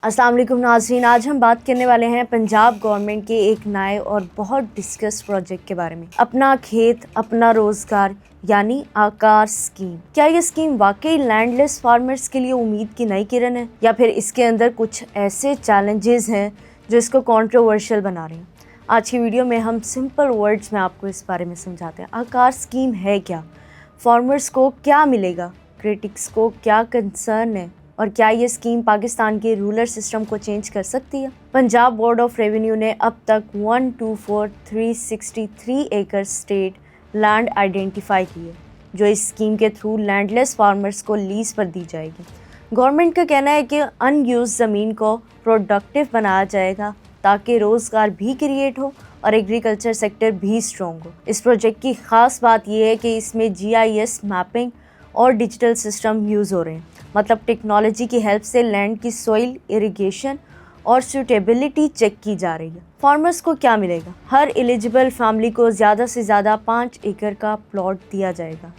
अस्सलाम वालेकुम नाज़रीन, आज हम बात करने वाले हैं पंजाब गवर्नमेंट के एक नए और बहुत डिस्कस प्रोजेक्ट के बारे में। अपना खेत अपना रोज़गार यानी आकार स्कीम। क्या ये स्कीम वाकई लैंडलेस फार्मर्स के लिए उम्मीद की नई किरण है या फिर इसके अंदर कुछ ऐसे चैलेंजेस हैं जो इसको कंट्रोवर्शियल बना रहे हैं? आज की वीडियो में हम सिंपल वर्ड्स में आपको इस बारे में समझाते हैं। आकार स्कीम है क्या, फार्मर्स को क्या मिलेगा, क्रिटिक्स को क्या कंसर्न है और क्या ये स्कीम पाकिस्तान के रूरल सिस्टम को चेंज कर सकती है? पंजाब बोर्ड ऑफ रेवेन्यू ने अब तक 124,363 एकड़ स्टेट लैंड आइडेंटिफाई की है जो इस स्कीम के थ्रू लैंडलेस फार्मर्स को लीज पर दी जाएगी। गवर्नमेंट का कहना है कि अनयूज ज़मीन को प्रोडक्टिव बनाया जाएगा ताकि रोज़गार भी क्रिएट हो और एग्रीकल्चर सेक्टर भी स्ट्रॉन्ग हो। इस प्रोजेक्ट की ख़ास बात यह है कि इसमें GIS मैपिंग और डिजिटल सिस्टम यूज़ हो रहे हैं, मतलब टेक्नोलॉजी की हेल्प से लैंड की सॉइल इरिगेशन और सूटेबिलिटी चेक की जा रही है। फार्मर्स को क्या मिलेगा? हर एलिजिबल फैमिली को ज़्यादा से ज़्यादा 5 एकड़ का प्लॉट दिया जाएगा।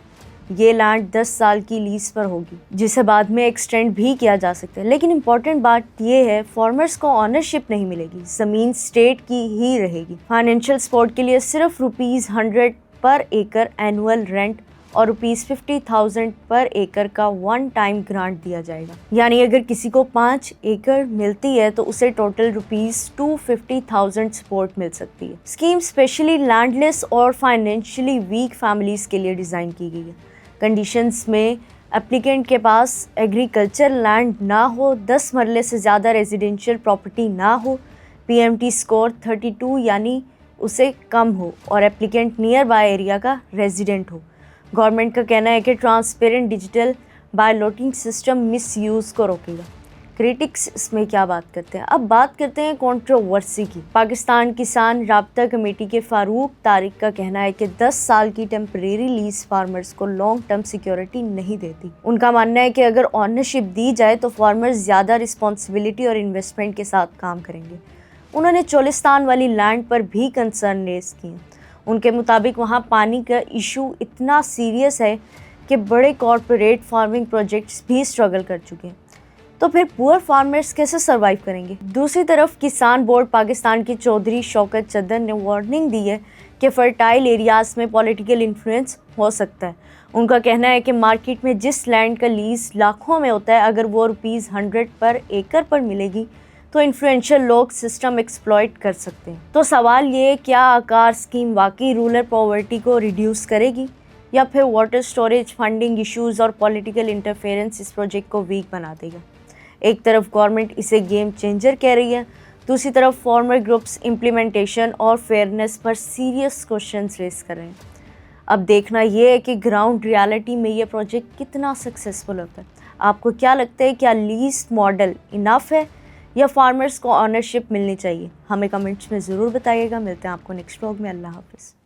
ये लैंड 10 साल की लीज पर होगी जिसे बाद में एक्सटेंड भी किया जा सकता है। लेकिन इम्पॉर्टेंट बात ये है, फार्मर्स को ऑनरशिप नहीं मिलेगी, ज़मीन स्टेट की ही रहेगी। फाइनेंशियल सपोर्ट के लिए सिर्फ ₹100 पर एकड़ एनुअल रेंट और ₹50,000 पर एकड़ का वन टाइम ग्रांट दिया जाएगा। यानी अगर किसी को 5 एकड़ मिलती है तो उसे टोटल ₹250,000 सपोर्ट मिल सकती है। स्कीम स्पेशली लैंडलेस और फाइनेंशियली वीक फैमिलीज के लिए डिज़ाइन की गई है। कंडीशंस में एप्लीकेंट के पास एग्रीकल्चर लैंड ना हो, 10 मरले से ज़्यादा रेजिडेंशियल प्रॉपर्टी ना हो, PMT स्कोर 32 यानी उसे कम हो और एप्लीकेंट नियर बाय एरिया का रेजिडेंट हो। गवर्नमेंट का कहना है कि ट्रांसपेरेंट डिजिटल बायोलॉटिंग सिस्टम मिसयूज़ को रोकेगा। क्रिटिक्स इसमें क्या बात करते हैं? अब बात करते हैं कंट्रोवर्सी की। पाकिस्तान किसान राब्ता कमेटी के फारूक तारिक का कहना है कि 10 साल की टेम्परेरी लीज फार्मर्स को लॉन्ग टर्म सिक्योरिटी नहीं देती। उनका मानना है कि अगर ऑनरशिप दी जाए तो फार्मर्स ज़्यादा रिस्पॉन्सिबिलिटी और इन्वेस्टमेंट के साथ काम करेंगे। उन्होंने चोलिस्तान वाली लैंड पर भी कंसर्न रेज किए। उनके मुताबिक वहाँ पानी का इशू इतना सीरियस है कि बड़े कॉरपोरेट फार्मिंग प्रोजेक्ट्स भी स्ट्रगल कर चुके हैं। तो फिर पुअर फार्मर्स कैसे सरवाइव करेंगे? दूसरी तरफ किसान बोर्ड पाकिस्तान के चौधरी शौकत चद्दर ने वार्निंग दी है कि फर्टाइल एरियाज़ में पॉलिटिकल इन्फ्लुएंस हो सकता है। उनका कहना है कि मार्केट में जिस लैंड का लीज लाखों में होता है, अगर वो ₹100 पर एकड़ पर मिलेगी तो इन्फ्लुएंशियल लोग सिस्टम एक्सप्लॉइट कर सकते हैं। तो सवाल ये, क्या आकार स्कीम वाकई रूरल पॉवर्टी को रिड्यूस करेगी या फिर वाटर स्टोरेज, फंडिंग इश्यूज और पॉलिटिकल इंटरफेरेंस इस प्रोजेक्ट को वीक बना देगा? एक तरफ गवर्नमेंट इसे गेम चेंजर कह रही है, दूसरी तरफ फार्मर ग्रुप्स इम्प्लीमेंटेशन और फेयरनेस पर सीरियस क्वेश्चंस रेस कर रहे हैं। अब देखना ये है कि ग्राउंड रियलिटी में ये प्रोजेक्ट कितना सक्सेसफुल होता है। आपको क्या लगता है, क्या लीज मॉडल इनफ है या फार्मर्स को ऑनरशिप मिलनी चाहिए? हमें कमेंट्स में ज़रूर बताइएगा। मिलते हैं आपको नेक्स्ट व्लॉग में। अल्लाह हाफ़िज़।